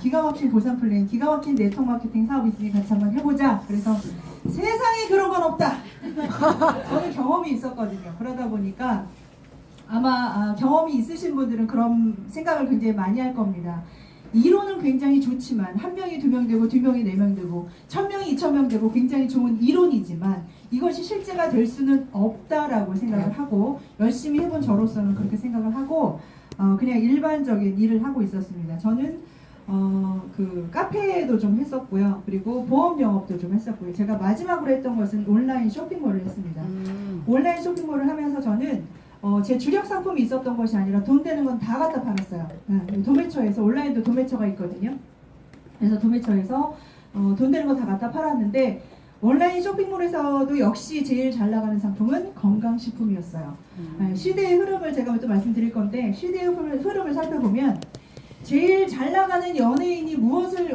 기가 막힌 보상 플랜, 기가 막힌 네트워크 마케팅 사업이 있으니 같이 한번 해보자. 그래서 세상에 그런 건 없다. 저는 경험이 있었거든요. 그러다 보니까 아마 경험이 있으신 분들은 그런 생각을 굉장히 많이 할 겁니다. 이론은 굉장히 좋지만 한 명이 2명 되고 2명이 4명 되고 1000명이 2000명 되고 굉장히 좋은 이론이지만 이것이 실제가 될 수는 없다라고 생각을 하고 열심히 해본 저로서는 그렇게 생각을 하고 그냥 일반적인 일을 하고 있었습니다. 저는 그 카페도 좀 했었고요. 그리고 보험 영업도 좀 했었고요. 제가 마지막으로 했던 것은 온라인 쇼핑몰을 했습니다. 온라인 쇼핑몰을 하면서 저는 제 주력 상품이 있었던 것이 아니라 돈 되는 건 다 갖다 팔았어요. 도매처에서 온라인도 도매처가 있거든요. 그래서 도매처에서 돈 되는 거 다 갖다 팔았는데 온라인 쇼핑몰에서도 역시 제일 잘 나가는 상품은 건강식품이었어요. 시대의 흐름을 제가 또 말씀드릴 건데 시대의 흐름을 살펴보면 제일 잘 나가는 연예인이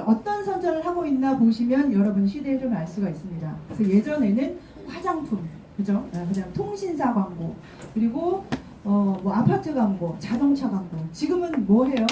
어떤 선전을 하고 있나 보시면 여러분 시대의 흐름을 알 수가 있습니다. 그래서 예전에는 화장품, 그죠? 그다음 통신사 광고, 그리고 뭐 아파트 광고, 자동차 광고. 지금은 뭐 해요?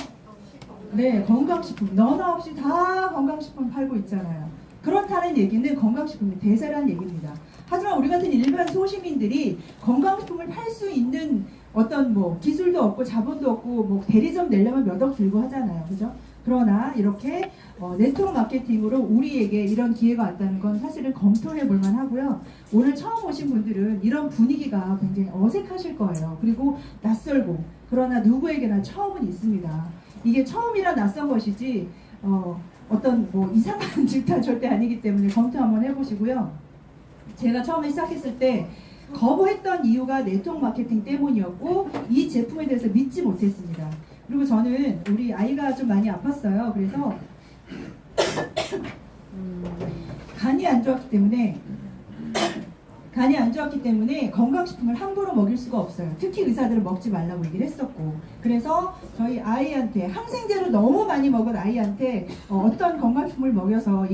네, 건강식품. 너나 없이 다 건강식품 팔고 있잖아요. 그렇다는 얘기는 건강식품이 대세라는 얘기입니다. 하지만 우리 같은 일반 소시민들이 건강식품을 팔 수 있는 어떤 뭐 기술도 없고 자본도 없고 뭐 대리점 내려면 몇 억 들고 하잖아요. 그죠? 그러나 이렇게 네트워크 마케팅으로 우리에게 이런 기회가 왔다는 건 사실은 검토해 볼 만하고요. 오늘 처음 오신 분들은 이런 분위기가 굉장히 어색하실 거예요. 그리고 낯설고 그러나 누구에게나 처음은 있습니다. 이게 처음이라 낯선 것이지 어떤 뭐 이상한 집단 절대 아니기 때문에 검토 한번 해보시고요. 제가 처음에 시작했을 때 거부했던 이유가 네트워크 마케팅 때문이었고 이 제품에 대해서 믿지 못했습니다. 그리고 저는 우리 아이가 좀 많이 아팠어요. 그래서 간이 안 좋았기 때문에 건강식품을 함부로 먹일 수가 없어요. 특히 의사들은 먹지 말라고 얘기를 했었고, 그래서 저희 아이한테 항생제를 너무 많이 먹은 아이한테 어떤 건강식품을 먹여서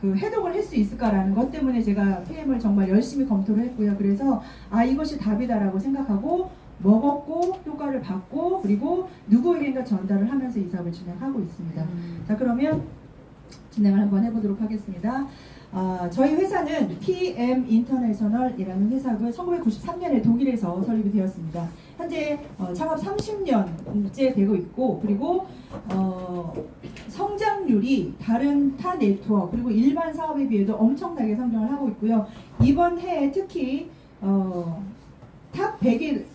그 해독을 할 수 있을까라는 것 때문에 제가 PM을 정말 열심히 검토를 했고요. 그래서 이것이 답이다라고 생각하고 먹었고 효과를 봤고 그리고 누구에게인가 전달을 하면서 이 사업을 진행하고 있습니다. 자, 그러면 진행을 한번 해보도록 하겠습니다. 저희 회사는 PM 인터내셔널이라는 회사고요. 1993년에 독일에서 설립이 되었습니다. 현재 창업 30년째 되고 있고, 그리고 성장률이 다른 타 네트워크 그리고 일반 사업에 비해도 엄청나게 성장을 하고 있고요. 이번 해에 특히 탑 100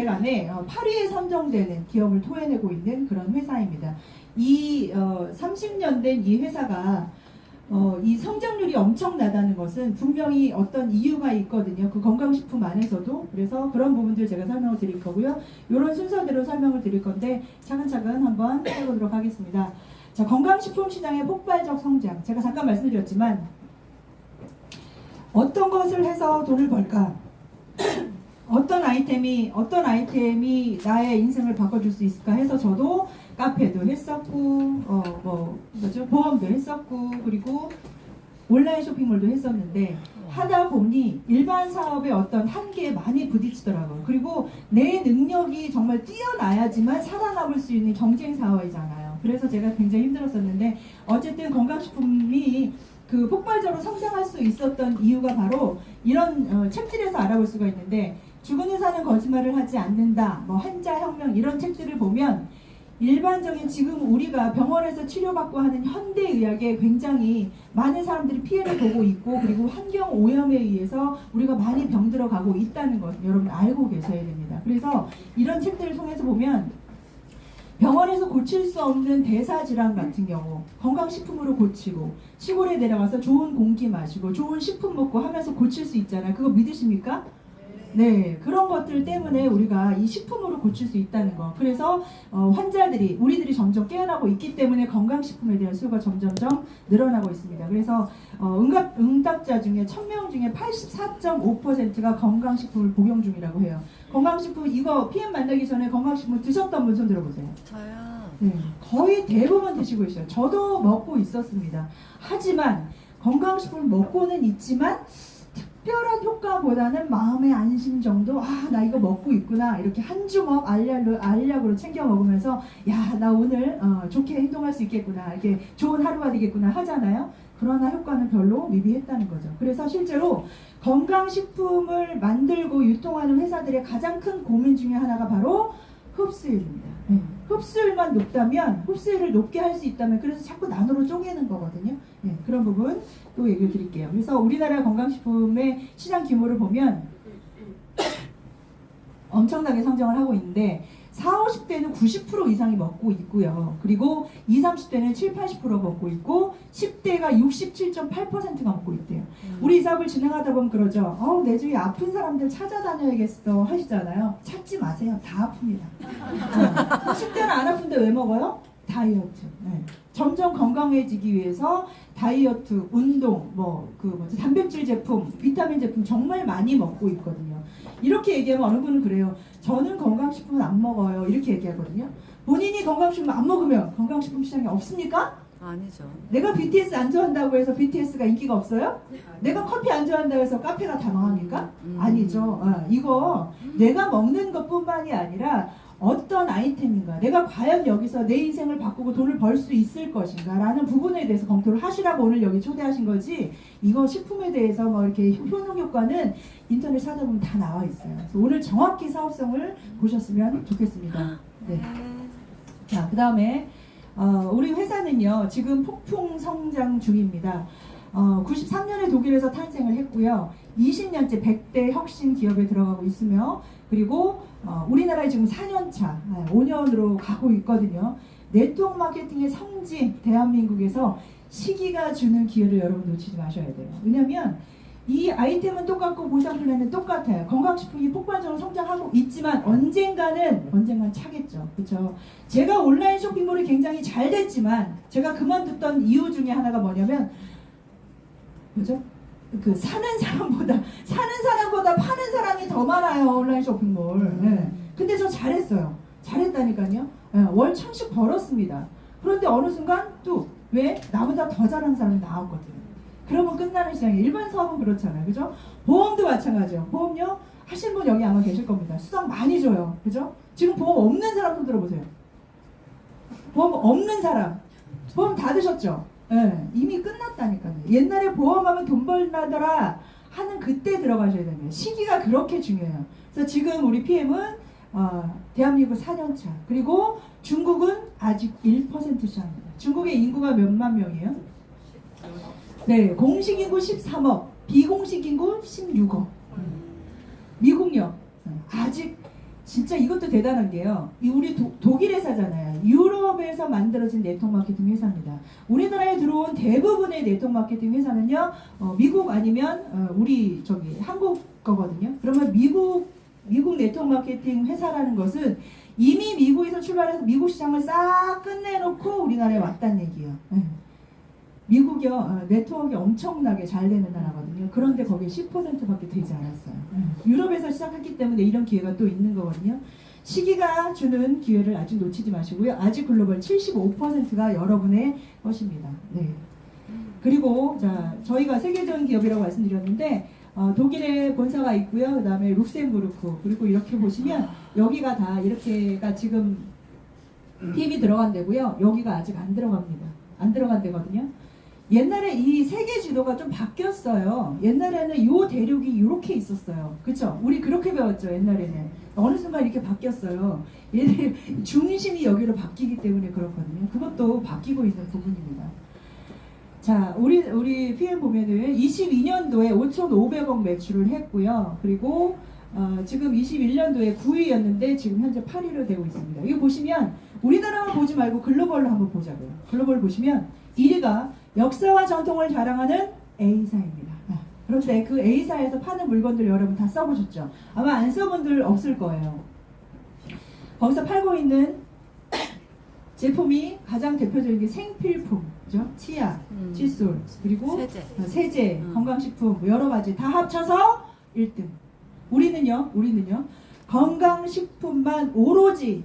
안에 8위에 선정되는 기업을 토해내고 있는 그런 회사입니다. 이 30년 된 이 회사가 이 성장률이 엄청나다는 것은 분명히 어떤 이유가 있거든요. 그 건강식품 안에서도. 그래서 그런 부분들 제가 설명을 드릴 거고요. 이런 순서대로 설명을 드릴 건데 차근차근 한번 해보도록 하겠습니다. 자, 건강식품 시장의 폭발적 성장. 제가 잠깐 말씀드렸지만 어떤 것을 해서 돈을 벌까? 어떤 아이템이 나의 인생을 바꿔줄 수 있을까 해서 저도 카페도 했었고 보험도 했었고 그리고 온라인 쇼핑몰도 했었는데 하다 보니 일반 사업의 어떤 한계에 많이 부딪히더라고요. 그리고 내 능력이 정말 뛰어나야지만 살아남을 수 있는 경쟁 사회잖아요. 그래서 제가 굉장히 힘들었었는데 어쨌든 건강식품이 그 폭발적으로 성장할 수 있었던 이유가 바로 이런 책들에서 알아볼 수가 있는데, 죽은 의사는 거짓말을 하지 않는다, 뭐 환자혁명, 이런 책들을 보면 일반적인 지금 우리가 병원에서 치료받고 하는 현대의학에 굉장히 많은 사람들이 피해를 보고 있고, 그리고 환경 오염에 의해서 우리가 많이 병들어 가고 있다는 것 여러분 알고 계셔야 됩니다. 그래서 이런 책들을 통해서 보면 병원에서 고칠 수 없는 대사질환 같은 경우 건강식품으로 고치고, 시골에 내려가서 좋은 공기 마시고 좋은 식품 먹고 하면서 고칠 수 있잖아요. 그거 믿으십니까? 네, 그런 것들 때문에 우리가 이 식품으로 고칠 수 있다는 거. 그래서 우리들이 점점 깨어나고 있기 때문에 건강식품에 대한 수요가 점점점 늘어나고 있습니다. 그래서 응답자 중에 1000명 중에 84.5%가 건강식품을 복용 중이라고 해요. 건강식품, 이거 PM 만나기 전에 건강식품 드셨던 분 손 들어보세요. 저요. 네, 거의 대부분 드시고 있어요. 저도 먹고 있었습니다. 하지만 건강식품을 먹고는 있지만 특별한 효과보다는 마음의 안심 정도. 아, 나 이거 먹고 있구나. 이렇게 한 주먹 알약으로 챙겨 먹으면서 야, 나 오늘 좋게 행동할 수 있겠구나. 이렇게 좋은 하루가 되겠구나 하잖아요. 그러나 효과는 별로 미비했다는 거죠. 그래서 실제로 건강식품을 만들고 유통하는 회사들의 가장 큰 고민 중에 하나가 바로 흡수율입니다. 흡수율만 높다면, 흡수율을 높게 할 수 있다면, 그래서 자꾸 나눠로 쪼개는 거거든요. 그런 부분 또 얘기를 드릴게요. 그래서 우리나라 건강식품의 시장 규모를 보면 엄청나게 성장을 하고 있는데 40, 50대는 90% 이상이 먹고 있고요. 그리고 20, 30대는 7, 80% 먹고 있고 10대가 67.8%가 먹고 있대요. 우리 이 사업을 진행하다 보면 그러죠. 내 주위에 아픈 사람들 찾아다녀야겠어 하시잖아요. 찾지 마세요. 다 아픕니다. 10대는 안 아픈데 왜 먹어요? 다이어트. 점점 건강해지기 위해서 다이어트, 운동, 단백질 제품, 비타민 제품 정말 많이 먹고 있거든요. 이렇게 얘기하면 어느 분은 그래요. 저는 건강식품을 안 먹어요. 이렇게 얘기하거든요. 본인이 건강식품 안 먹으면 건강식품 시장이 없습니까? 아니죠. 내가 BTS 안 좋아한다고 해서 BTS가 인기가 없어요? 내가 커피 안 좋아한다고 해서 카페가 다 망합니까? 아니죠. 이거 내가 먹는 것뿐만이 아니라 어떤 아이템인가, 내가 과연 여기서 내 인생을 바꾸고 돈을 벌 수 있을 것인가 라는 부분에 대해서 검토를 하시라고 오늘 여기 초대하신 거지, 이거 식품에 대해서 이렇게 효능 효과는 인터넷 찾아보면 다 나와 있어요. 그래서 오늘 정확히 사업성을 보셨으면 좋겠습니다. 네. 자, 그 다음에 우리 회사는요 지금 폭풍 성장 중입니다. 93년에 독일에서 탄생을 했고요. 20년째 100대 혁신 기업에 들어가고 있으며, 그리고 우리나라에 지금 4년차, 5년으로 가고 있거든요. 네트워크 마케팅의 성지 대한민국에서 시기가 주는 기회를 여러분 놓치지 마셔야 돼요. 왜냐면 이 아이템은 똑같고 보상 플랜은 똑같아요. 건강식품이 폭발적으로 성장하고 있지만 언젠간 차겠죠. 그렇죠? 제가 온라인 쇼핑몰이 굉장히 잘 됐지만 제가 그만뒀던 이유 중에 하나가 뭐냐면, 그죠? 사는 사람보다 파는 사람이 더 많아요, 온라인 쇼핑몰. 근데 저 잘했어요. 잘했다니까요. 월 1000씩 벌었습니다. 그런데 어느 순간 또 왜? 나보다 더 잘하는 사람이 나왔거든요. 그러면 끝나는 시장이에요. 일반 사업은 그렇잖아요. 그죠? 보험도 마찬가지예요. 보험료 하신 분 여기 아마 계실 겁니다. 수당 많이 줘요. 그죠? 지금 보험 없는 사람 손 들어보세요. 보험 없는 사람. 보험 다 드셨죠? 이미 끝났다니까요. 옛날에 보험하면 돈 벌나더라 하는 그때 들어가셔야 됩니다. 시기가 그렇게 중요해요. 그래서 지금 우리 PM은 대한민국 4년차, 그리고 중국은 아직 1% 시장입니다. 중국의 인구가 몇만 명이에요? 네, 공식 인구 13억, 비공식 인구 16억. 미국요. 아직 진짜 이것도 대단한 게요. 우리 독일 회사잖아요. 유럽에서 만들어진 네트워크 마케팅 회사입니다. 우리나라에 들어온 대부분의 네트워크 마케팅 회사는요, 미국 아니면 우리 한국 거거든요. 그러면 미국 네트워크 마케팅 회사라는 것은 이미 미국에서 출발해서 미국 시장을 싹 끝내놓고 우리나라에 왔다는 얘기예요. 미국이요, 네트워크가 엄청나게 잘 되는 나라거든요. 그런데 거기에 10%밖에 되지 않았어요. 유럽에서 시작했기 때문에 이런 기회가 또 있는 거거든요. 시기가 주는 기회를 아직 놓치지 마시고요. 아직 글로벌 75%가 여러분의 것입니다. 네. 그리고 저희가 세계적인 기업이라고 말씀드렸는데, 독일에 본사가 있고요. 그 다음에 룩셈부르크, 그리고 이렇게 보시면 여기가 다 이렇게가 지금 PM이 들어간 데고요. 여기가 아직 안 들어갑니다. 안 들어간 데거든요. 옛날에 이 세계 지도가 좀 바뀌었어요. 옛날에는 요 대륙이 이렇게 있었어요. 그쵸? 우리 그렇게 배웠죠, 옛날에는. 어느 순간 이렇게 바뀌었어요. 얘들 중심이 여기로 바뀌기 때문에 그렇거든요. 그것도 바뀌고 있는 부분입니다. 자, 우리 PM 보면은 22년도에 5,500억 매출을 했고요. 그리고 지금 21년도에 9위였는데 지금 현재 8위로 되고 있습니다. 이거 보시면 우리나라만 보지 말고 글로벌로 한번 보자고요. 글로벌 보시면 1위가 역사와 전통을 자랑하는 A사입니다. 그런데 그 A사에서 파는 물건들 여러분 다 써보셨죠? 아마 안 써본 분들 없을 거예요. 거기서 팔고 있는 제품이 가장 대표적인 게 생필품, 그죠? 치약, 칫솔, 그리고 세제, 건강식품, 여러 가지 다 합쳐서 1등. 우리는요, 건강식품만 오로지,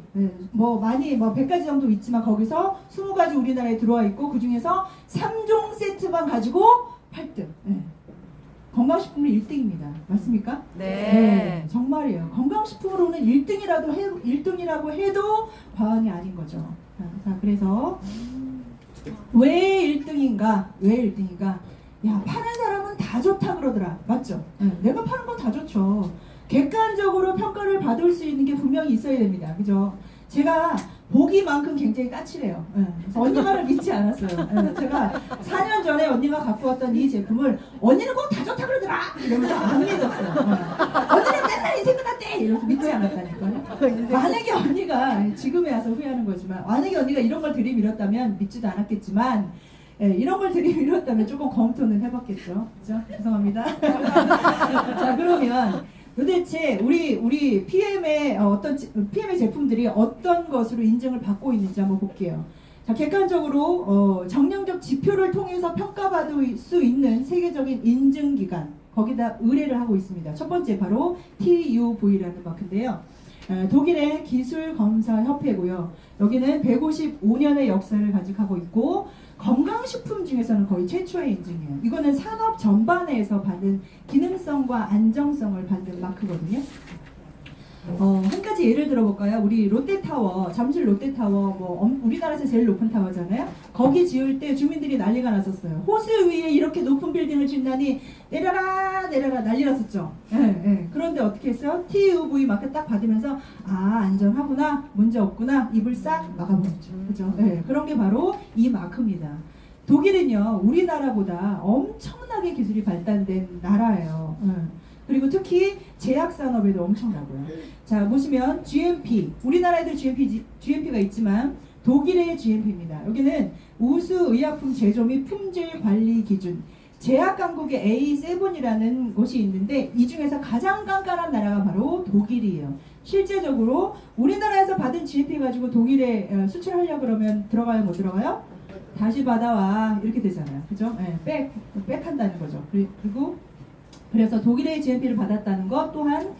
많이 100가지 정도 있지만 거기서 20가지 우리나라에 들어와 있고, 그 중에서 3종 세트만 가지고 8등. 건강식품은 1등입니다. 맞습니까? 네. 정말이에요. 건강식품으로는 1등이라고 해도 과언이 아닌 거죠. 자, 그래서 왜 1등인가? 왜 1등인가? 야, 파는 사람은 다 좋다 그러더라. 맞죠? 내가 파는 건 다 좋죠. 객관적으로 평가를 받을 수 있는 게 분명히 있어야 됩니다. 그죠? 제가 보기만큼 굉장히 까칠해요. 그래서 언니 말을 믿지 않았어요. 제가 4년 전에 언니가 갖고 왔던 이 제품을 언니는 꼭 다 좋다 그러더라! 이러면서 안 믿었어요. 언니는 맨날 인생 끝났대! 이러면서 믿지 않았다니까요. 만약에 언니가 지금에 와서 후회하는 거지만 만약에 언니가 이런 걸 들이밀었다면 믿지도 않았겠지만 이런 걸 들이밀었다면 조금 검토는 해봤겠죠. 그죠? 죄송합니다. 자, 그러면 도대체 우리 PM의 PM의 제품들이 어떤 것으로 인증을 받고 있는지 한번 볼게요. 자, 객관적으로 정량적 지표를 통해서 평가받을 수 있는 세계적인 인증기관 거기다 의뢰를 하고 있습니다. 첫 번째 바로 TUV라는 마크인데요. 독일의 기술검사협회고요. 여기는 155년의 역사를 간직하고 있고 건강식품 중에서는 거의 최초의 인증이에요. 이거는 산업 전반에서 받은 기능성과 안정성을 받는 마크거든요. 한 가지 예를 들어볼까요? 우리 롯데타워, 잠실 롯데타워, 우리나라에서 제일 높은 타워잖아요. 거기 지을 때 주민들이 난리가 났었어요. 호수 위에 이렇게 높은 빌딩을 짓다니 내려라 내려라 난리 났었죠. 그런데 어떻게 했어요? TUV 마크 딱 받으면서 안전하구나, 문제 없구나, 입을 싹 막아버렸죠. 그죠? 그런 게 바로 이 마크입니다. 독일은요, 우리나라보다 엄청나게 기술이 발달된 나라예요. 그리고 특히 제약산업에도 엄청나고요. 자, 보시면 GMP, 우리나라에도 GMP가 있지만 독일의 GMP입니다. 여기는 우수 의약품 제조 및 품질 관리 기준, 제약 강국의 A7이라는 곳이 있는데 이 중에서 가장 깐깐한 나라가 바로 독일이에요. 실제적으로 우리나라에서 받은 GMP 가지고 독일에 수출하려고 그러면 들어가요, 못 들어가요? 다시 받아와 이렇게 되잖아요. 그죠? 백한다는 거죠. 그리고 그래서 독일의 GMP를 받았다는 것 또한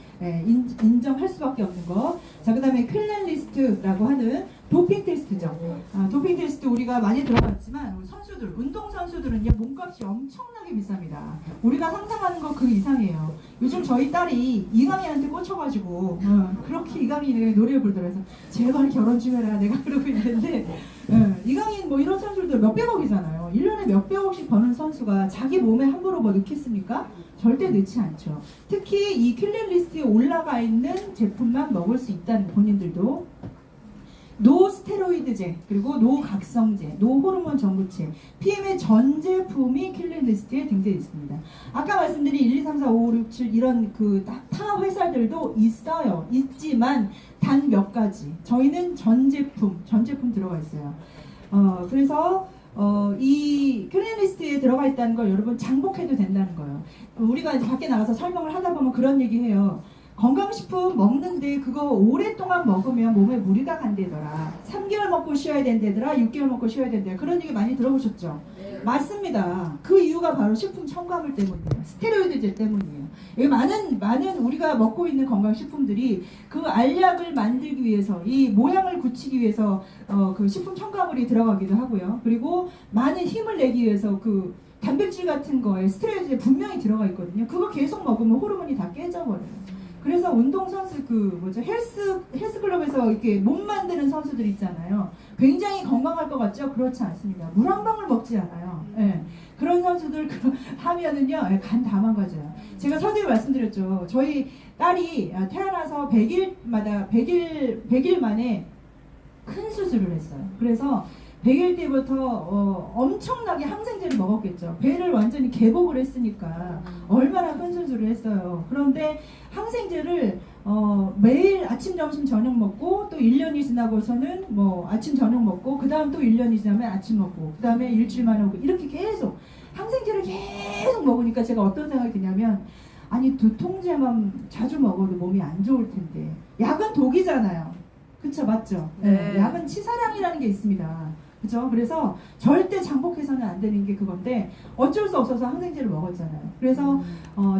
인정할 수밖에 없는 것. 자, 그 다음에 클린리스트라고 하는 도핑 테스트죠. 도핑 테스트 우리가 많이 들어봤지만 선수들, 운동 선수들은요 몸값이 엄청나게 비쌉니다. 우리가 상상하는 것 그 이상이에요. 요즘 저희 딸이 이강인한테 꽂혀가지고 그렇게 이강인이 노래를 부르더라고요. 제발 결혼 좀 해라 내가 그러고 있는데 이강인 뭐 이런 선수들 몇백억이잖아요. 1년에 몇백억씩 버는 선수가 자기 몸에 함부로 뭐 넣겠습니까? 절대 넣지 않죠. 특히 이 킬링리스트에 올라가 있는 제품만 먹을 수 있다는 본인들도 노스테로이드제, 그리고 노각성제, 노호르몬 전구체, PM의 전 제품이 킬링리스트에 등재되어 있습니다. 아까 말씀드린 1, 2, 3, 4, 5, 6, 7 이런 타 회사들도 있어요. 있지만 단 몇 가지. 저희는 전 제품 들어가 있어요. 그래서 이 킬링리스트에 들어가 있다는 걸 여러분 장복해도 된다는 거예요. 우리가 이제 밖에 나가서 설명을 하다 보면 그런 얘기 해요. 건강식품 먹는데 그거 오랫동안 먹으면 몸에 무리가 간대더라. 3개월 먹고 쉬어야 된대더라. 6개월 먹고 쉬어야 된대더라. 그런 얘기 많이 들어보셨죠? 네. 맞습니다. 그 이유가 바로 식품 첨가물 때문이에요. 스테로이드제 때문이에요. 여기 많은 우리가 먹고 있는 건강식품들이 그 알약을 만들기 위해서 이 모양을 굳히기 위해서 그 식품 첨가물이 들어가기도 하고요. 그리고 많은 힘을 내기 위해서 그 단백질 같은 거에 스테로이드제 분명히 들어가 있거든요. 그거 계속 먹으면 호르몬이 다 깨져버려요. 그래서 운동선수 헬스클럽에서 이렇게 몸 만드는 선수들 있잖아요. 굉장히 건강할 것 같죠? 그렇지 않습니다. 물 한 방울 먹지 않아요. 그런 선수들 하면은요, 간 다 망가져요. 제가 서두에 말씀드렸죠. 저희 딸이 태어나서 100일 만에 큰 수술을 했어요. 그래서 100일 때부터 엄청나게 항생제를 먹었겠죠. 배를 완전히 개복을 했으니까 얼마나 큰 수술을 했어요. 그런데 항생제를 매일 아침, 점심, 저녁 먹고 또 1년이 지나고서는 뭐 아침, 저녁 먹고 그 다음 또 1년이 지나면 아침 먹고 그 다음에 일주일 만에 오고 이렇게 계속 항생제를 계속 먹으니까 제가 어떤 생각이 드냐면 아니 두통제만 자주 먹어도 몸이 안 좋을 텐데 약은 독이잖아요. 그쵸? 맞죠? 네. 약은 치사량이라는 게 있습니다. 그죠? 그래서 절대 장복해서는 안 되는 게 그건데 어쩔 수 없어서 항생제를 먹었잖아요. 그래서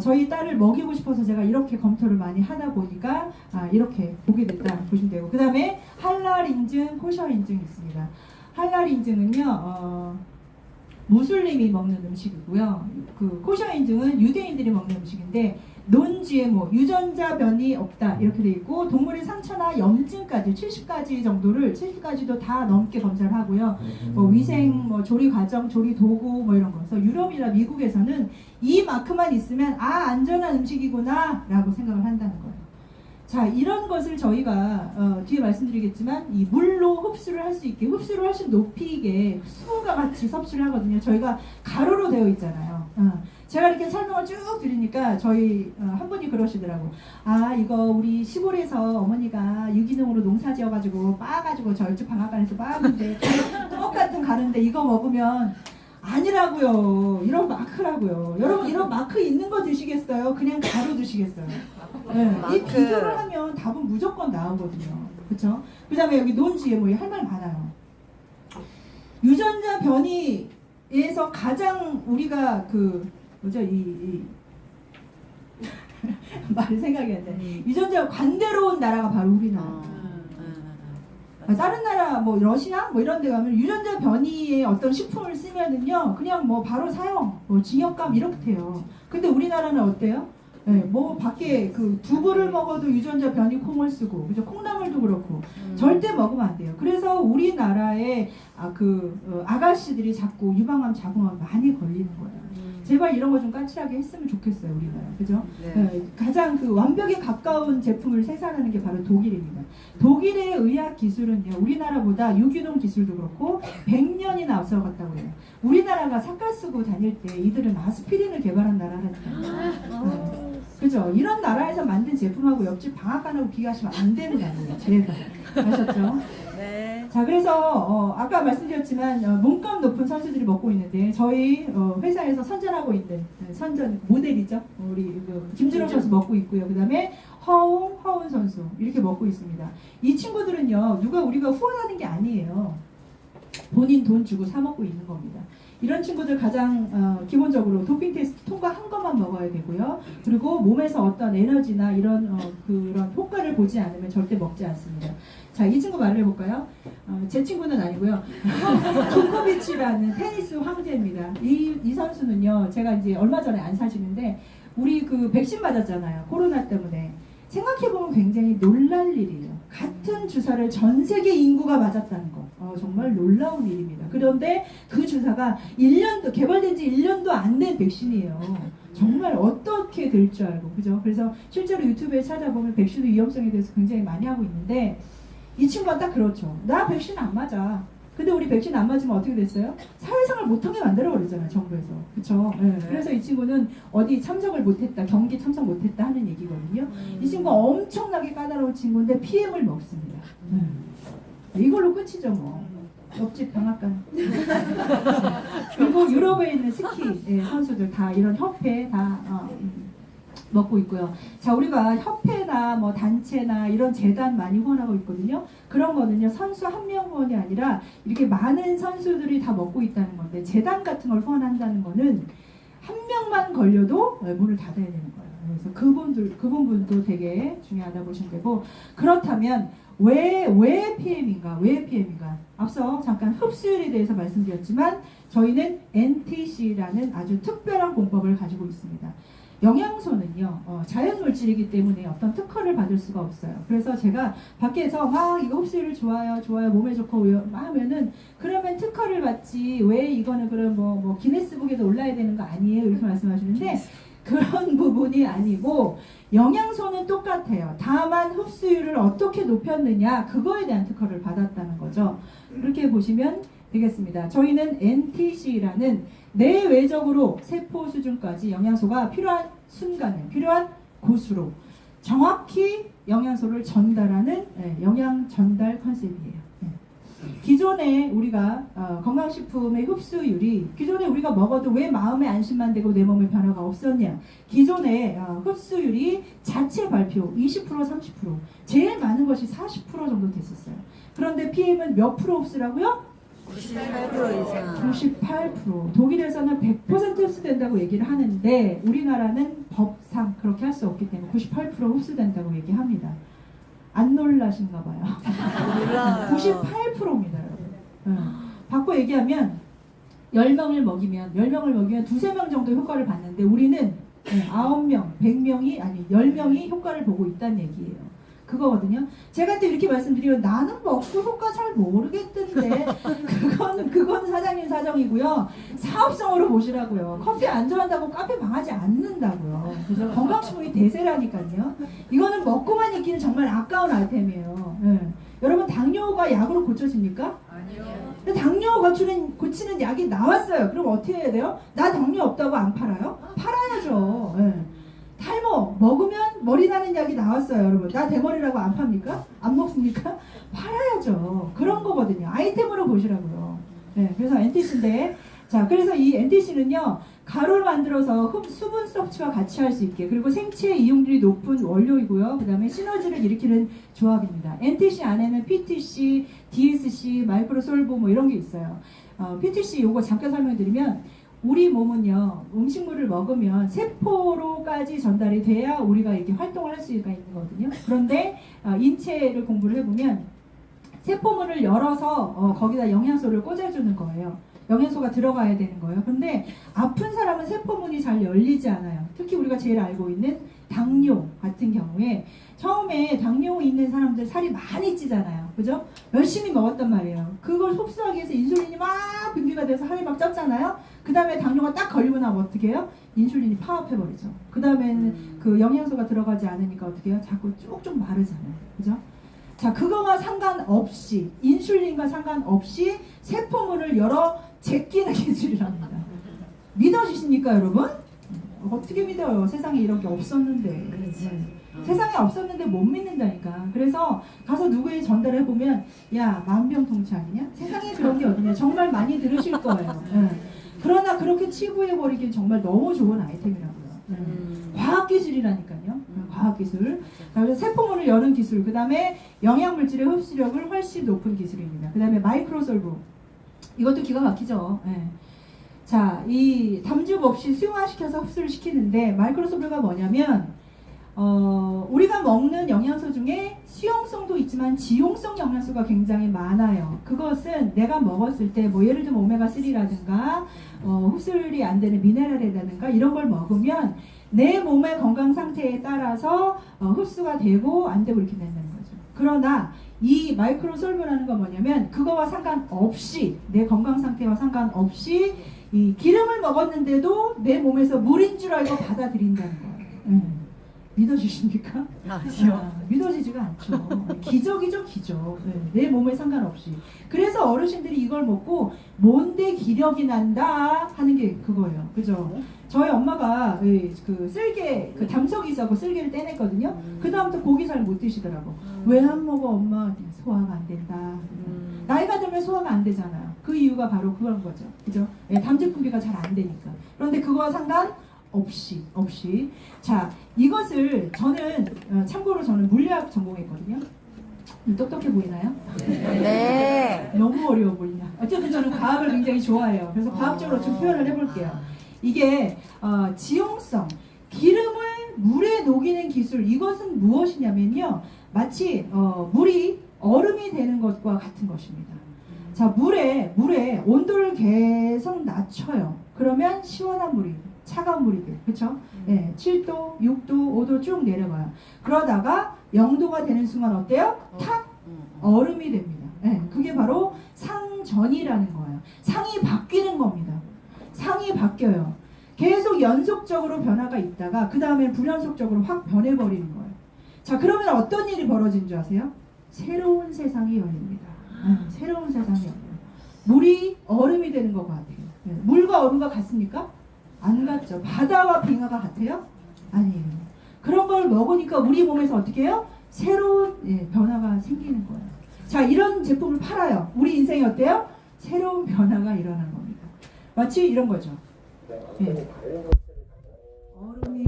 저희 딸을 먹이고 싶어서 제가 이렇게 검토를 많이 하다 보니까 이렇게 보게 됐다 보시면 되고, 그 다음에 할랄 인증, 코셔 인증이 있습니다. 할랄 인증은요 무슬림이 먹는 음식이고요. 그 코셔 인증은 유대인들이 먹는 음식인데 논GMO, 유전자 변이 없다 이렇게 돼 있고 동물의 상처나 염증까지 70가지도 다 넘게 검사를 하고요. 뭐 위생, 뭐 조리 과정, 조리 도구 뭐 이런 거. 그래서 유럽이나 미국에서는 이 마크만 있으면 아 안전한 음식이구나라고 생각을 한다는 거예요. 자, 이런 것을 저희가 뒤에 말씀드리겠지만 이 물로 흡수를 할 수 있게 흡수를 훨씬 높이게 수분과 같이 섭취를 하거든요. 저희가 가루로 되어 있잖아요. 제가 이렇게 설명을 쭉 드리니까 저희 한 분이 그러시더라고. 아 이거 우리 시골에서 어머니가 유기농으로 농사 지어가지고 빻아가지고 저희 집 방앗간에서 빻았는데 똑같은 가루인데 이거 먹으면 아니라고요. 이런 마크라고요. 여러분 이런 마크 있는 거 드시겠어요? 그냥 가루 드시겠어요? 네, 이 비교를 하면 답은 무조건 나오거든요. 그렇죠? 그 다음에 여기 논GMO 할 말 많아요. 유전자 변이에서 가장 우리가 그 뭐죠? 말이 생각이 안 돼. 유전자 관대로운 나라가 바로 우리나라. 다른 나라 뭐 러시아 뭐 이런 데 가면 유전자 변이의 어떤 식품을 쓰면은요 그냥 뭐 바로 사용 뭐 징역감 이렇게 돼요. 근데 우리나라는 어때요? 네, 뭐 밖에 그 두부를 먹어도 유전자 변이 콩을 쓰고 그죠? 콩나물도 그렇고 절대 먹으면 안 돼요. 그래서 우리나라의 아가씨들이 자꾸 유방암 자궁암 많이 걸리는 거예요. 제발 이런 거 좀 까칠하게 했으면 좋겠어요, 우리나라. 그죠? 네. 네, 가장 그 완벽에 가까운 제품을 생산하는 게 바로 독일입니다. 독일의 의학 기술은요, 우리나라보다 유기농 기술도 그렇고 100년이나 앞서갔다고 해요. 우리나라가 삭갈 쓰고 다닐 때 이들은 아스피린을 개발한 나라라니까요. 네. 그죠? 이런 나라에서 만든 제품하고 옆집 방앗간하고 비교하시면 안 되는 나라예요. 제발. 아셨죠? 네. 자, 그래서 아까 말씀드렸지만 몸값 높은 선수들이 먹고 있는데 저희 회사에서 선전하고 있는 선전 모델이죠. 우리 김준호 선수 먹고 있고요. 그 다음에 허운 선수 이렇게 먹고 있습니다. 이 친구들은요, 우리가 후원하는 게 아니에요. 본인 돈 주고 사 먹고 있는 겁니다. 이런 친구들 가장 기본적으로 도핑 테스트 통과한 것만 먹어야 되고요. 그리고 몸에서 어떤 에너지나 이런 그런 효과를 보지 않으면 절대 먹지 않습니다. 자, 이 친구 말을 해볼까요? 제 친구는 아니고요. 조코비치라는 테니스 황제입니다. 이 선수는요, 제가 이제 얼마 전에 안 사시는데 우리 그 백신 맞았잖아요. 코로나 때문에. 생각해보면 굉장히 놀랄 일이에요. 같은 주사를 전 세계 인구가 맞았다는 거. 정말 놀라운 일입니다. 그런데 그 주사가 개발된 지 1년도 안 된 백신이에요. 정말 어떻게 될 줄 알고. 그죠? 그래서 실제로 유튜브에 찾아보면 백신 위험성에 대해서 굉장히 많이 하고 있는데 이 친구가 딱 그렇죠. 나 백신 안 맞아. 근데 우리 백신 안 맞으면 어떻게 됐어요? 사회생활 못하게 만들어버리잖아요, 정부에서. 그쵸? 네. 그래서 이 친구는 어디 참석을 못했다, 경기 참석 못했다 하는 얘기거든요. 이 친구가 엄청나게 까다로운 친구인데 PM을 먹습니다. 이걸로 끝이죠, 뭐. 옆집 방앗간. 그리고 유럽에 있는 스키 선수들 다 이런 협회 다 먹고 있고요. 자, 우리가 협회나 뭐 단체나 이런 재단 많이 후원하고 있거든요. 그런 거는요, 선수 한 명 후원이 아니라 이렇게 많은 선수들이 다 먹고 있다는 건데, 재단 같은 걸 후원한다는 거는 한 명만 걸려도 문을 닫아야 되는 거예요. 그래서 그 부분도 되게 중요하다 보시면 되고, 그렇다면 왜 PM인가? 왜 PM인가? 앞서 잠깐 흡수율에 대해서 말씀드렸지만 저희는 NTC라는 아주 특별한 공법을 가지고 있습니다. 영양소는요, 자연물질이기 때문에 어떤 특허를 받을 수가 없어요. 그래서 제가 밖에서 이거 흡수율 좋아요, 몸에 좋고 하면은 그러면 특허를 받지 왜 이거는 그럼 뭐 기네스북에도 올라야 되는 거 아니에요? 이렇게 말씀하시는데 그런 부분이 아니고 영양소는 똑같아요. 다만 흡수율을 어떻게 높였느냐 그거에 대한 특허를 받았다는 거죠. 그렇게 보시면 되겠습니다. 저희는 NTC라는 내외적으로 세포 수준까지 영양소가 필요한 순간에 필요한 곳으로 정확히 영양소를 전달하는 영양 전달 컨셉이에요. 기존에 우리가 건강식품의 흡수율이 기존에 우리가 먹어도 왜 마음에 안심만 되고 내 몸에 변화가 없었냐. 기존에 흡수율이 자체 발표 20% 30% 제일 많은 것이 40% 정도 됐었어요. 그런데 PM은 몇 프로 흡수라고요? 98% 이상. 98%. 독일에서는 100% 흡수된다고 얘기를 하는데 우리나라는 법상 그렇게 할 수 없기 때문에 98% 흡수된다고 얘기합니다. 안 놀라신가 봐요. 98%입니다, 여러분. 바꿔 얘기하면 10명을 먹이면 두세 명 정도 효과를 봤는데 우리는 9명, 100명이 아니 10명이 효과를 보고 있다는 얘기예요. 그거거든요. 제가 또 이렇게 말씀드리면 나는 먹고 효과 잘 모르겠던데 그건 사장님 사정이고요. 사업성으로 보시라고요. 커피 안 좋아한다고 카페 망하지 않는다고요. 그래서 건강식품이 대세라니까요. 이거는 먹고만 있기는 정말 아까운 아이템이에요. 여러분 당뇨가 약으로 고쳐집니까? 아니요. 당뇨 고치는 약이 나왔어요. 그럼 어떻게 해야 돼요? 나 당뇨 없다고 안 팔아요? 팔아야죠. 탈모 먹으면 머리 나는 약이 나왔어요. 여러분 나 대머리라고 안 팝니까? 안 먹습니까? 팔아야죠. 그런 거거든요. 아이템으로 보시라고요. 그래서 NTC인데 자 그래서 이 NTC는요 가루를 만들어서 수분 섭취와 같이 할 수 있게 그리고 생체 이용률이 높은 원료이고요. 그 다음에 시너지를 일으키는 조합입니다. NTC 안에는 PTC, DSC, 마이크로솔보 뭐 이런 게 있어요. PTC 요거 잠깐 설명드리면 우리 몸은요 음식물을 먹으면 세포로까지 전달이 돼야 우리가 이렇게 활동을 할 수가 있는 거거든요. 그런데 인체를 공부를 해보면 세포문을 열어서 거기다 영양소를 꽂아주는 거예요. 영양소가 들어가야 되는 거예요. 근데 아픈 사람은 세포문이 잘 열리지 않아요. 특히 우리가 제일 알고 있는 당뇨 같은 경우에 처음에 당뇨 있는 사람들 살이 많이 찌잖아요. 그죠? 열심히 먹었단 말이에요. 그걸 흡수하기 위해서 인슐린이 막 분비가 돼서 살이 막 쪘잖아요. 그 다음에 당뇨가 딱 걸리고 나면 어떻게 해요? 인슐린이 파업해버리죠. 그 다음에는 그 영양소가 들어가지 않으니까 어떻게 해요? 자꾸 쭉쭉 마르잖아요. 그죠? 자, 그거와 상관없이 인슐린과 상관없이 세포문을 열어 제끼는 기술이랍니다. 믿어주십니까 여러분? 어떻게 믿어요? 세상에 이런 게 없었는데. 세상에 없었는데 못 믿는다니까. 그래서 가서 누구에 전달해보면 야 만병통치약이냐? 세상에 그런 게 어디냐? 정말 많이 들으실 거예요. 그러나 그렇게 치부해버리긴 정말 너무 좋은 아이템이라고요. 과학기술이라니까요. 과학기술. 그래서 세포문을 여는 기술, 그 다음에 영양물질의 흡수력을 훨씬 높은 기술입니다. 그 다음에 마이크로솔브. 이것도 기가 막히죠. 자, 이 담즙 없이 수용화시켜서 흡수를 시키는데 마이크로솔브가 뭐냐면 우리가 먹는 영양소 중에 수용성도 있지만 지용성 영양소가 굉장히 많아요. 그것은 내가 먹었을 때 뭐 예를 들면 오메가3라든가 흡수율이 안 되는 미네랄이라든가 이런 걸 먹으면 내 몸의 건강 상태에 따라서 흡수가 되고 안 되고 이렇게 된다는 거죠. 그러나 이 마이크로솔브라는 건 뭐냐면 그거와 상관없이 내 건강 상태와 상관없이 이 기름을 먹었는데도 내 몸에서 물인 줄 알고 받아들인다는 거예요. 믿어주십니까? 아니요. 믿어지지가 않죠. 기적이죠, 기적. 내 몸에 상관없이. 그래서 어르신들이 이걸 먹고 뭔데 기력이 난다 하는 게 그거예요. 그죠? 저희 엄마가 그 쓸개, 그 담석이 있어서 쓸개를 떼냈거든요. 그 다음부터 고기 잘 못 드시더라고. 왜 안 먹어, 엄마? 소화가 안 된다. 나이가 들면 소화가 안 되잖아요. 그 이유가 바로 그런 거죠. 그죠? 담즙 분비가 잘 안 되니까. 그런데 그거와 상관없이. 자, 이것을 저는 참고로 저는 물리학 전공했거든요. 똑똑해 보이나요? 네. 너무 어려워 보이냐? 어쨌든 저는 과학을 굉장히 좋아해요. 그래서 과학적으로 좀 표현을 해볼게요. 이게 지용성, 기름을 물에 녹이는 기술, 이것은 무엇이냐면요, 마치 물이 얼음이 되는 것과 같은 것입니다. 자, 물에 온도를 계속 낮춰요. 그러면 시원한 물이, 차가운 물이 돼요. 그렇죠? 7도, 6도, 5도 쭉 내려가요. 그러다가 0도가 되는 순간 어때요? 탁! 얼음이 됩니다. 그게 바로 상전이라는 거예요. 상이 바뀌는 겁니다. 상이 바뀌어요. 계속 연속적으로 변화가 있다가 그 다음에 불연속적으로 확 변해버리는 거예요. 자, 그러면 어떤 일이 벌어진 줄 아세요? 새로운 세상이 열립니다. 새로운 세상이 열려요. 물이 얼음이 되는 것 같아요. 물과 얼음과 같습니까? 안 같죠. 바다와 빙하가 같아요? 아니에요. 그런 걸 먹으니까 우리 몸에서 어떻게 해요? 새로운 변화가 생기는 거예요. 자, 이런 제품을 팔아요. 우리 인생이 어때요? 새로운 변화가 일어나는 겁니다. 마치 이런 거죠. 얼음이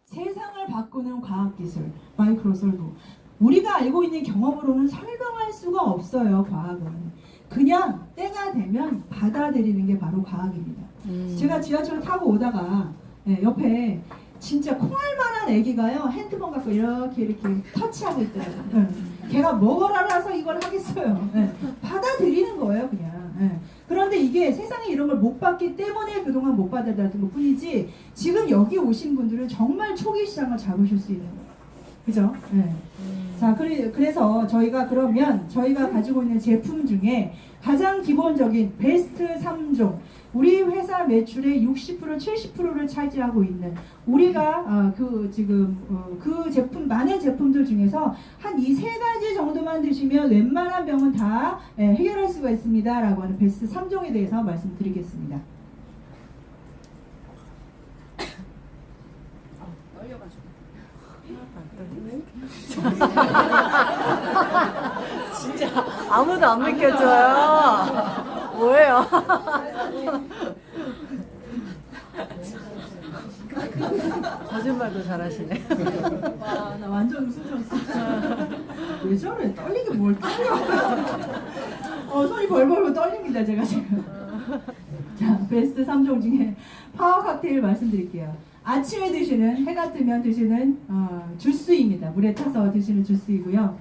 세상을 바꾸는 과학기술, 마이크로솔브. 우리가 알고 있는 경험으로는 설명할 수가 없어요, 과학은. 그냥 때가 되면 받아들이는 게 바로 과학입니다. 제가 지하철 타고 오다가 옆에 진짜 콩알만한 애기가요, 핸드폰 갖고 이렇게 터치하고 있더라고요. 걔가 뭘 알아서 이걸 하겠어요. 예. 받아들이는 거예요, 그냥. 예. 그런데 이게 세상에 이런 걸 못 봤기 때문에 그동안 못 받아들였던 것 뿐이지, 지금 여기 오신 분들은 정말 초기 시장을 잡으실 수 있는 거예요. 그죠? 예. 자, 그래서 저희가 그러면 저희가 가지고 있는 제품 중에 가장 기본적인 베스트 3종, 우리 회사 매출의 60% 70%를 차지하고 있는 우리가 그 제품, 많은 제품들 중에서 한 이 세 가지 정도만 드시면 웬만한 병은 다 해결할 수가 있습니다 라고 하는 베스트 3종에 대해서 말씀드리겠습니다. 진짜 아무도 안 믿겨줘요. 뭐예요? 거짓말도 잘하시네. 와, 나 완전 웃음 줬어. 왜 저래? 떨리게 뭘 떨려? 손이 벌벌 떨립니다, 제가 지금. 자, 베스트 3종 중에 파워 칵테일 말씀드릴게요. 아침에 드시는, 해가 뜨면 드시는 주스입니다. 물에 타서 드시는 주스이고요.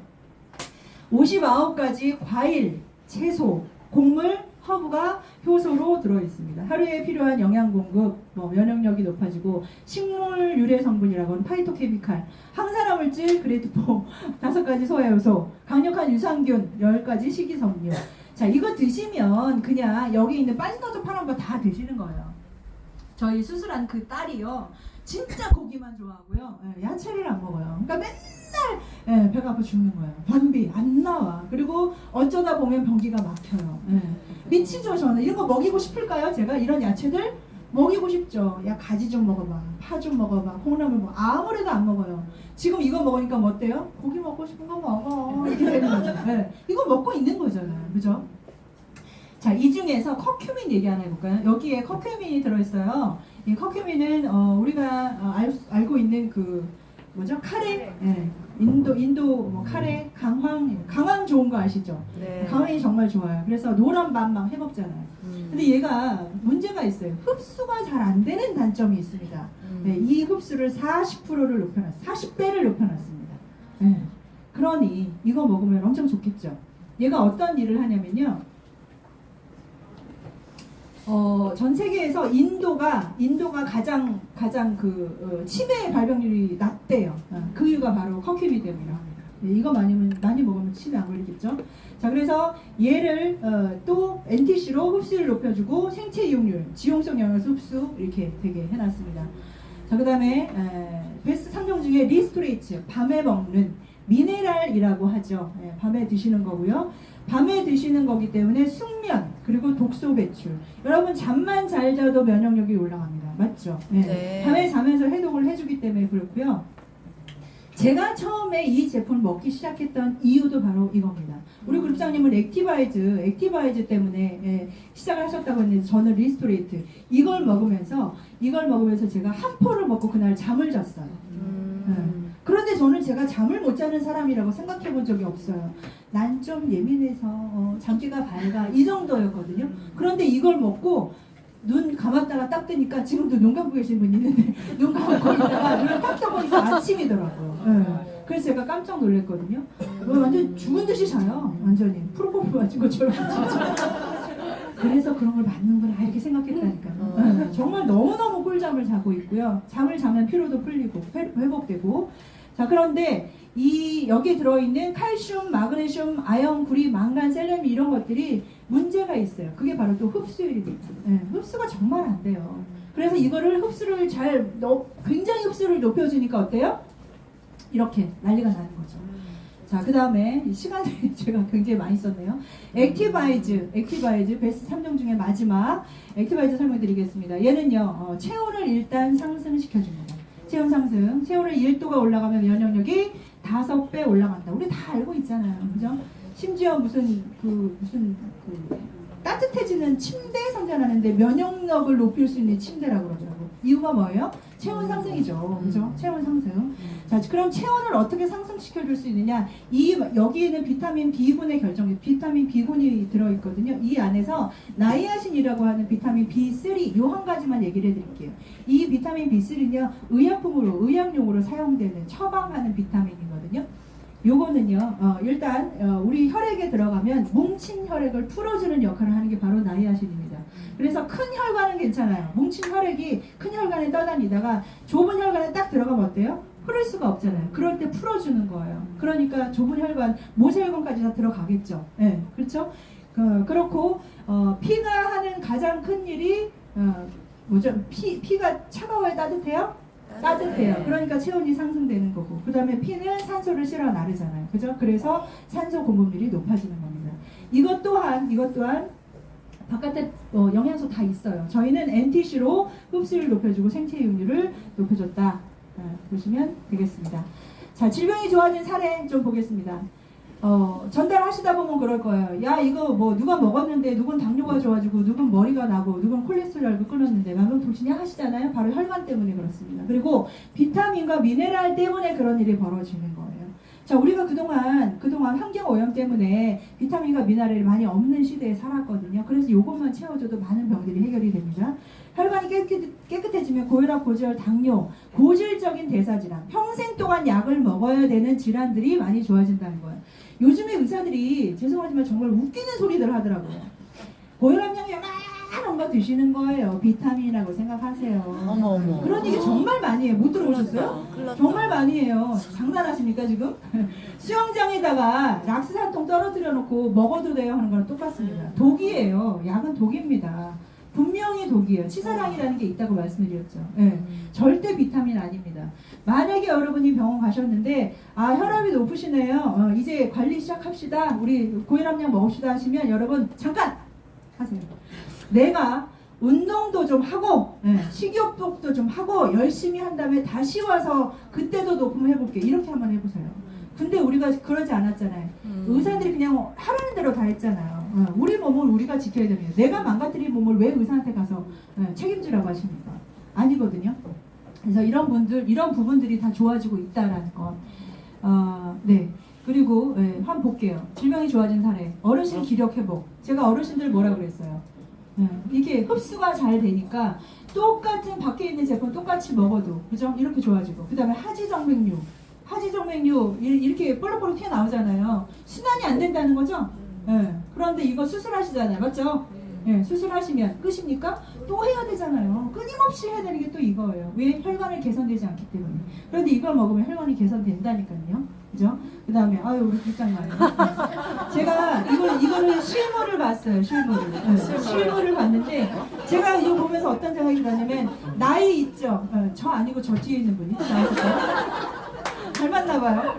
59가지 과일, 채소, 곡물, 허브가 효소로 들어있습니다. 하루에 필요한 영양 공급, 면역력이 높아지고, 식물 유래 성분이라고 하는 파이토케미칼, 항산화 물질, 그레이트포, 5가지 소화효소, 강력한 유산균, 10가지 식이섬유. 자, 이거 드시면 그냥 여기 있는 빠진너적 파란 거 다 드시는 거예요. 저희 수술한 그 딸이요, 진짜 고기만 좋아하고요, 야채를 안 먹어요. 그러니까 맨날 배가 아파 죽는 거예요. 변비 안 나와. 그리고 어쩌다 보면 변기가 막혀요. 미치죠. 저는 이런 거 먹이고 싶을까요? 제가 이런 야채들 먹이고 싶죠. 야, 가지 좀 먹어봐, 파 좀 먹어봐, 콩나물 먹어. 아무래도 안 먹어요. 지금 이거 먹으니까 뭐 어때요? 고기 먹고 싶은 거 먹어, 이렇게 되는 거죠. 이거 먹고 있는 거잖아요, 그죠? 자, 이 중에서 커큐민 얘기 하나 해볼까요? 여기에 커큐민이 들어있어요. 이 커큐민은 우리가 알고 있는 그 뭐죠? 카레, 인도 카레, 강황 좋은 거 아시죠? 네. 강황이 정말 좋아요. 그래서 노란 밥 막 해먹잖아요. 근데 얘가 문제가 있어요. 흡수가 잘 안 되는 단점이 있습니다. 이 흡수를 40%를 높여놨어요. 40배를 높여놨습니다. 그러니 이거 먹으면 엄청 좋겠죠. 얘가 어떤 일을 하냐면요. 전 세계에서 인도가 가장 치매 발병률이 낮대요. 그 이유가 바로 커큐민 때문이라고 합니다. 이거 많이 먹으면 치매 안 걸리겠죠. 자, 그래서 얘를 또 NTC로 흡수를 높여주고 생체 이용률, 지용성 영양소 흡수 이렇게 되게 해놨습니다. 자, 그 다음에 베스트 3종 중에 리스토레이츠, 밤에 먹는 미네랄이라고 하죠. 밤에 드시는 거고요. 밤에 드시는 거기 때문에 숙면, 그리고 독소 배출. 여러분 잠만 잘 자도 면역력이 올라갑니다. 맞죠? 네. 밤에 자면서 해독을 해주기 때문에 그렇고요. 제가 처음에 이 제품을 먹기 시작했던 이유도 바로 이겁니다. 우리 그룹장님은 액티바이즈 때문에 시작을 하셨다고 했는데, 저는 리스토레이트 이걸 먹으면서 제가 한 포를 먹고 그날 잠을 잤어요. 그런데 저는 제가 잠을 못 자는 사람이라고 생각해 본 적이 없어요. 난 좀 예민해서 잠기가 밝아, 이 정도였거든요. 그런데 이걸 먹고 눈 감았다가 딱 뜨니까, 지금도 눈 감고 계신 분 있는데 눈 감고 있다가 눈을 딱 떠보니까 아침이더라고요. 그래서 제가 깜짝 놀랐거든요. 완전 죽은 듯이 자요. 완전히 프로포폴 맞은 것처럼 진짜. 그래서 그런 걸 맞는구나 이렇게 생각했다니까요. 정말 너무너무 꿀잠을 자고 있고요. 잠을 자면 피로도 풀리고 회복되고. 자, 그런데 여기에 들어있는 칼슘, 마그네슘, 아연, 구리, 망간, 셀레늄 이런 것들이 문제가 있어요. 그게 바로 또 흡수율입니다. 흡수가 정말 안 돼요. 그래서 이거를 굉장히 흡수를 높여주니까 어때요? 이렇게 난리가 나는 거죠. 자, 그 다음에 시간을 제가 굉장히 많이 썼네요. 액티바이즈 베스트 3종 중에 마지막 액티바이즈 설명드리겠습니다. 얘는요, 체온을 일단 상승시켜줍니다. 체온 상승, 체온을 1도가 올라가면 면역력이 5배 올라간다. 우리 다 알고 있잖아요, 그죠? 심지어 무슨 따뜻해지는 침대 선전하는데 면역력을 높일 수 있는 침대라고 그러더라고요. 이유가 뭐예요? 체온 상승이죠. 그죠? 체온 상승. 자, 그럼 체온을 어떻게 상승시켜 줄 수 있느냐? 여기에는 비타민 B군의 비타민 B군이 들어있거든요. 이 안에서 나이아신이라고 하는 비타민 B3, 요 한 가지만 얘기를 해드릴게요. 이 비타민 B3는요, 의약용으로 사용되는 처방하는 비타민이거든요. 요거는요, 일단 우리 혈액에 들어가면 뭉친 혈액을 풀어주는 역할을 하는 게 바로 나이아신입니다. 그래서 큰 혈관은 괜찮아요. 뭉친 혈액이 큰 혈관에 떠다니다가 좁은 혈관에 딱 들어가면 어때요? 흐를 수가 없잖아요. 그럴 때 풀어주는 거예요. 그러니까 좁은 혈관, 모세혈관까지 다 들어가겠죠. 네, 그렇죠? 그렇고 피가 하는 가장 큰 일이 뭐죠? 피가 차가워요? 따뜻해요? 따뜻해요. 그러니까 체온이 상승되는 거고, 그 다음에 피는 산소를 실어 나르잖아요. 그죠? 그래서 산소 공급률이 높아지는 겁니다. 이것 또한 바깥에 영양소 다 있어요. 저희는 NTC로 흡수율을 높여주고 생체이용률을 높여줬다. 보시면 되겠습니다. 자, 질병이 좋아진 사례 좀 보겠습니다. 전달하시다 보면 그럴 거예요. 야, 이거 뭐 누가 먹었는데 누군 당뇨가 좋아지고 누군 머리가 나고 누군 콜레스테롤을 끊었는데 만병통치냐 하시잖아요. 바로 혈관 때문에 그렇습니다. 그리고 비타민과 미네랄 때문에 그런 일이 벌어지는 거예요. 자, 우리가 그동안 환경오염 때문에 비타민과 미네랄이 많이 없는 시대에 살았거든요. 그래서 이것만 채워줘도 많은 병들이 해결이 됩니다. 혈관이 깨끗해지면 고혈압, 고지혈, 당뇨, 고질적인 대사질환, 평생 동안 약을 먹어야 되는 질환들이 많이 좋아진다는 거예요. 요즘에 의사들이 죄송하지만 정말 웃기는 소리들 하더라고요. 고혈압약이 많은 거 드시는 거예요. 비타민이라고 생각하세요. 어머. 그런 얘기 정말 많이 해요. 못 들어보셨어요? 정말 많이 해요. 장난하십니까 지금? 수영장에다가 락스산통 떨어뜨려 놓고 먹어도 돼요 하는 거랑 똑같습니다. 독이에요. 약은 독입니다. 분명히 독이에요. 치사량이라는 게 있다고 말씀드렸죠. 네. 절대 비타민 아닙니다. 만약에 여러분이 병원 가셨는데 혈압이 높으시네요. 이제 관리 시작합시다. 우리 고혈압약 먹읍시다 하시면 여러분 잠깐 하세요. 내가 운동도 좀 하고 식이요법도 좀 하고 열심히 한 다음에 다시 와서 그때도 높으면 해볼게. 이렇게 한번 해보세요. 근데 우리가 그러지 않았잖아요. 의사들이 그냥 하라는 대로 다 했잖아요. 우리 몸을 우리가 지켜야 됩니다. 내가 망가뜨린 몸을 왜 의사한테 가서 책임지라고 하십니까? 아니거든요. 그래서 이런 부분들이 다 좋아지고 있다라는 것. 네. 그리고 한번 볼게요. 질병이 좋아진 사례. 어르신 기력 회복. 제가 어르신들 뭐라 그랬어요? 이게 흡수가 잘 되니까 똑같은 밖에 있는 제품 똑같이 먹어도 그죠? 이렇게 좋아지고. 그 다음에 하지정맥류 이렇게 볼록볼록 튀어나오잖아요. 순환이 안 된다는 거죠? 그런데 이거 수술하시잖아요. 맞죠? 수술하시면 끝입니까? 또 해야 되잖아요. 끊임없이 해야 되는 게 또 이거예요. 왜? 혈관을 개선되지 않기 때문에. 그런데 이걸 먹으면 혈관이 개선된다니까요. 그죠? 그 다음에 우리 국장님 제가 이거를 실물을 봤어요. 실물을 봤는데 제가 이거 보면서 어떤 생각이 들었냐면 나이 있죠? 저 아니고 저 뒤에 있는 분이 잘 맞나봐요.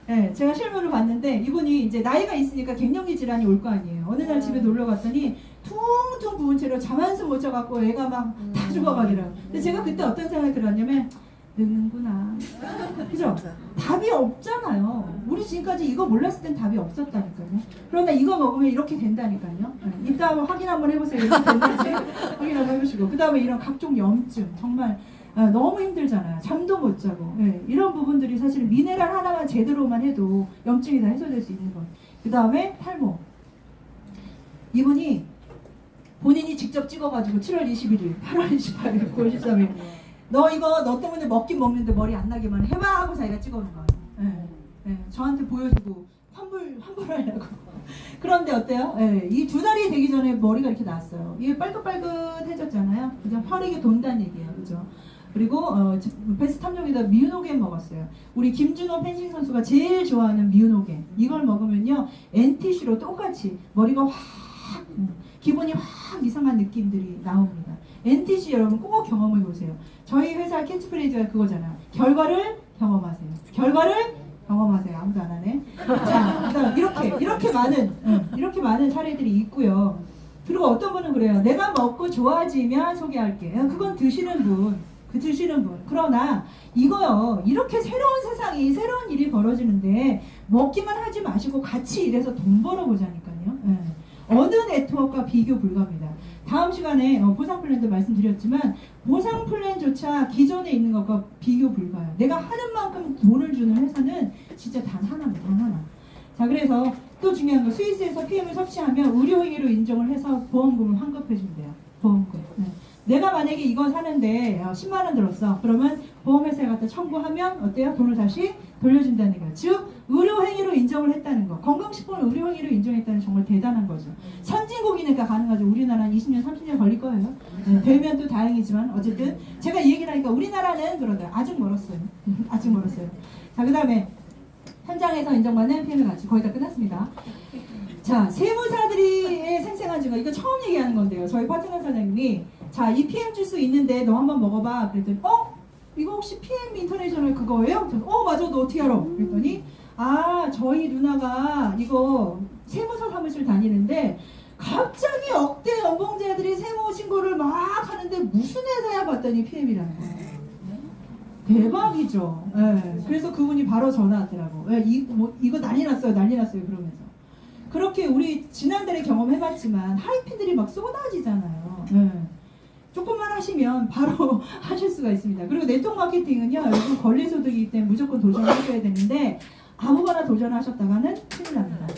네, 제가 실물을 봤는데 이분이 이제 나이가 있으니까 갱년기 질환이 올 거 아니에요. 어느 날 집에 놀러 갔더니 퉁퉁 부은 채로 잠 한숨 못 자갖고 애가 막 다 죽어가더라고요. 근데 제가 그때 어떤 생각이 들었냐면 늙는구나. 그죠? 답이 없잖아요. 우리 지금까지 이거 몰랐을 땐 답이 없었다니까요. 그런데 이거 먹으면 이렇게 된다니까요. 이따 확인 한번 해보세요. 이렇게 됐는지 확인 한번 해보시고. 그 다음에 이런 각종 염증 정말 너무 힘들잖아요. 잠도 못 자고. 이런 부분들이 사실 미네랄 하나만 제대로만 해도 염증이 다 해소될 수 있는 것. 그 다음에 탈모. 이분이 본인이 직접 찍어가지고 7월 21일, 8월 28일, 9월 13일 너 때문에 먹긴 먹는데 머리 안 나게만 해봐 하고 자기가 찍어오는 거예요. 저한테 보여주고 환불하려고. 그런데 어때요? 이 2달이 되기 전에 머리가 이렇게 났어요. 이게 빨긋빨긋해졌잖아요. 그죠? 혈액이 돈다는 얘기예요. 그죠? 그리고 베스트 탐욕에다 미우노겐 먹었어요. 우리 김준호 펜싱 선수가 제일 좋아하는 미우노겐. 이걸 먹으면요 NTC로 똑같이 머리가 확 기분이 확 이상한 느낌들이 나옵니다. NTC 여러분 꼭 경험해 보세요. 저희 회사 캐치프레이즈가 그거잖아요. 결과를 경험하세요. 결과를 경험하세요. 아무도 안 하네. 자, 그다음 이렇게 많은 사례들이 있고요. 그리고 어떤 분은 그래요. 내가 먹고 좋아지면 소개할게. 그건 드시는 분. 그러나 이거요. 이렇게 새로운 세상이 새로운 일이 벌어지는데 먹기만 하지 마시고 같이 일해서 돈 벌어보자니까요. 어느 네트워크와 비교 불가합니다. 다음 시간에 보상 플랜도 말씀드렸지만 보상 플랜조차 기존에 있는 것과 비교 불가해요. 내가 하는 만큼 돈을 주는 회사는 진짜 단 하나입니다. 단 하나. 자, 그래서 또 중요한 거 스위스에서 PM을 섭취하면 의료행위로 인정을 해서 보험금을 환급해 준대요. 보험금. 내가 만약에 이거 사는데 10만 원 들었어. 그러면 보험회사에 갖다 청구하면 어때요? 돈을 다시 돌려준다는 거예요. 즉 의료행위로 인정을 했다는 거. 건강식품을 의료행위로 인정했다는 정말 대단한 거죠. 선진국이니까 가능하죠. 우리나라는 20년, 30년 걸릴 거예요. 네, 되면 또 다행이지만 어쨌든 제가 이 얘기를 하니까 우리나라는 그러다 아직 멀었어요. 아직 멀었어요. 자, 그 다음에 현장에서 인정받는 PM의 가치 거의 다 끝났습니다. 자, 세무사들이 생생한 증거, 이거 처음 얘기하는 건데요. 저희 파트너 사장님이 자, 이 PM 주스 있는데 너 한번 먹어봐. 그랬더니 이거 혹시 PM 인터내셔널 그거예요? 맞아, 너 어떻게 알아? 그랬더니 저희 누나가 이거 세무사 사무실 다니는데 갑자기 억대 연봉자들이 세무 신고를 막 하는데 무슨 회사야 봤더니 PM이라는 거예요. 대박이죠. 네. 그래서 그분이 바로 전화 왔더라고. 이거 난리 났어요, 난리 났어요. 그러면서. 그렇게 우리 지난달에 경험해봤지만 하이핀들이 막 쏟아지잖아요. 네. 조금만 하시면 바로 하실 수가 있습니다. 그리고 네트워크 마케팅은요, 요즘 권리소득이기 때문에 무조건 도전하셔야 되는데 아무거나 도전하셨다가는 큰일 납니다.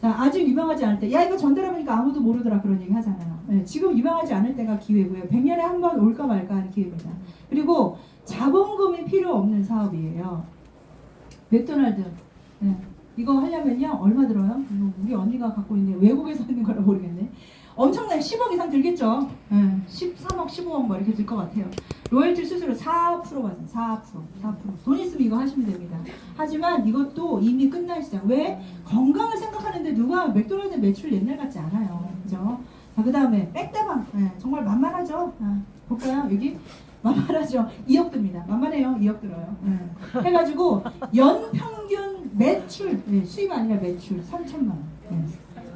자, 아직 유명하지 않을 때, 야 이거 전달해보니까 아무도 모르더라 그런 얘기 하잖아요. 네, 지금 유명하지 않을 때가 기회고요. 100년에 한 번 올까 말까 하는 기회입니다. 그리고 자본금이 필요 없는 사업이에요. 맥도날드. 네. 이거 하려면요 얼마 들어요? 우리 언니가 갖고 있는 외국에서 있는 거라 모르겠네. 엄청나게 10억 이상 들겠죠. 13억, 15억 뭐 이렇게 들 것 같아요. 로열티 수수료 4% 받아요. 4%. 돈 있으면 이거 하시면 됩니다. 하지만 이것도 이미 끝난 시장. 왜? 건강을 생각하는데 누가 맥도날드 매출 옛날 같지 않아요. 그죠? 자, 그 다음에 백다방. 정말 만만하죠. 볼까요? 여기 만만하죠. 2억 듭니다. 만만해요. 2억 들어요. 해가지고 연 평균 매출, 수입 아니라 매출 3천만 원.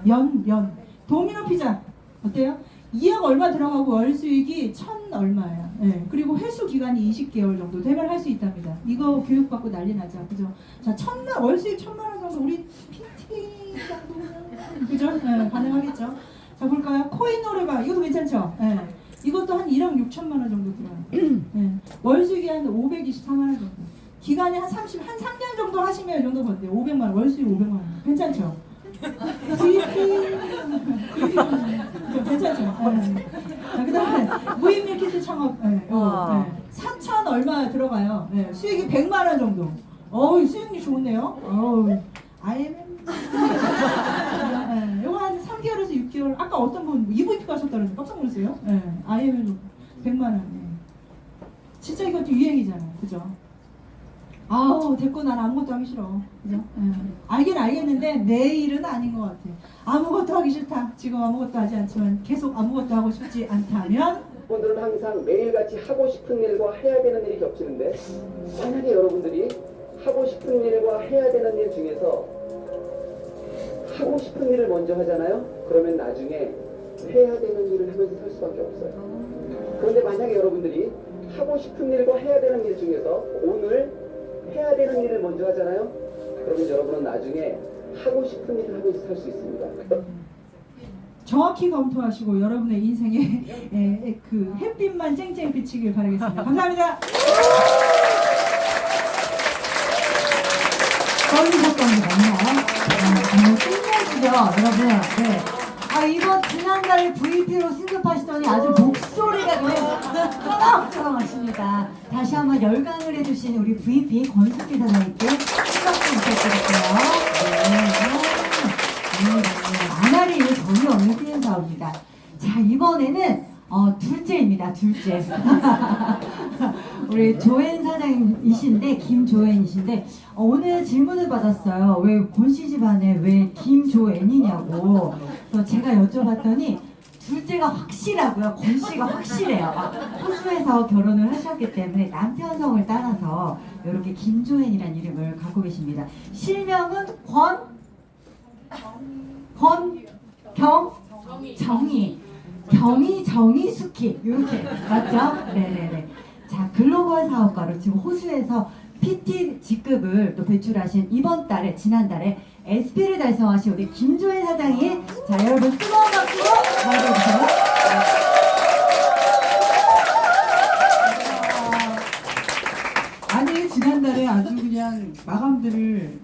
연. 도미노 피자 어때요? 2억 얼마 들어가고 월 수익이 1,000 얼마예요. 그리고 회수 기간이 20개월 정도 되면 할 수 있답니다. 이거 교육받고 난리 나죠. 그죠? 자, 월 수익 1,000만 원 정도 우리 PT 정도면 그죠? 가능하겠죠. 자, 볼까요? 코인 노래방 이것도 괜찮죠? 이것도 한 1억 6천만 원 정도 들어요. 월 수익이 한 524만 원 정도. 기간이 한 3년 정도 하시면 이 정도 번대요. 500만 원, 월 수익 500만 원. 괜찮죠? 괜찮죠? 자, 그 다음에 무인 밀키트 창업 4천 얼마 들어가요. 수익이 100만 원 정도. 수익률 좋네요. IMM 이거 한 3개월에서 6개월. 아까 어떤 분 EVP 가셨다는데 깜짝 놀랐어요. IMM 100만 원. 진짜 이것도 유행이잖아요. 그죠? 됐고 난 아무것도 하기 싫어. 그죠? 알긴 알겠는데 내 일은 아닌 것 같아. 아무것도 하기 싫다. 지금 아무것도 하지 않지만 계속 아무것도 하고 싶지 않다면 분들은 항상 매일같이 하고 싶은 일과 해야 되는 일이 겹치는데 만약에 여러분들이 하고 싶은 일과 해야 되는 일 중에서 하고 싶은 일을 먼저 하잖아요. 그러면 나중에 해야 되는 일을 하면서 살 수밖에 없어요. 그런데 만약에 여러분들이 하고 싶은 일과 해야 되는 일 중에서 오늘 해야 되는 일을 먼저 하잖아요. 그러면 여러분은 나중에 하고 싶은 일을 하면서 살 수 있습니다. 정확히 검토하시고 여러분의 인생에 그 햇빛만 쨍쨍 비치길 바라겠습니다. 감사합니다. 떨리셨던거요 정말 끝내주죠, 여러분. 네. 이번 지난달 VP로 승급하시더니 아주 목소리가 그냥 쩌렁쩌렁 하십니다. 다시 한번 열강을 해주신 우리 VP 권숙희 사장님께 수박 좀 부탁드릴게요. 나날이 이후 전혀 없는 피해 사업입니다. 자, 이번에는 둘째입니다. 둘째. 우리 조엔 사장님이신데, 김조엔이신데, 오늘 질문을 받았어요. 왜 권씨 집안에 왜 김조엔이냐고. 그래서 제가 여쭤봤더니, 둘째가 확실하고요. 권씨가 확실해요. 호주에서 결혼을 하셨기 때문에 남편 성을 따라서 이렇게 김조엔이라는 이름을 갖고 계십니다. 실명은 정의, 수키. 이렇게. 맞죠? 네네네. 자, 글로벌 사업가로 지금 호주에서 PT 직급을 또 배출하신 지난달에 SP를 달성하신 우리 김조엔 사장이 자, 여러분 뜨거운 박수로 맞아주세요. 아니 지난달에 아주 그냥 마감들을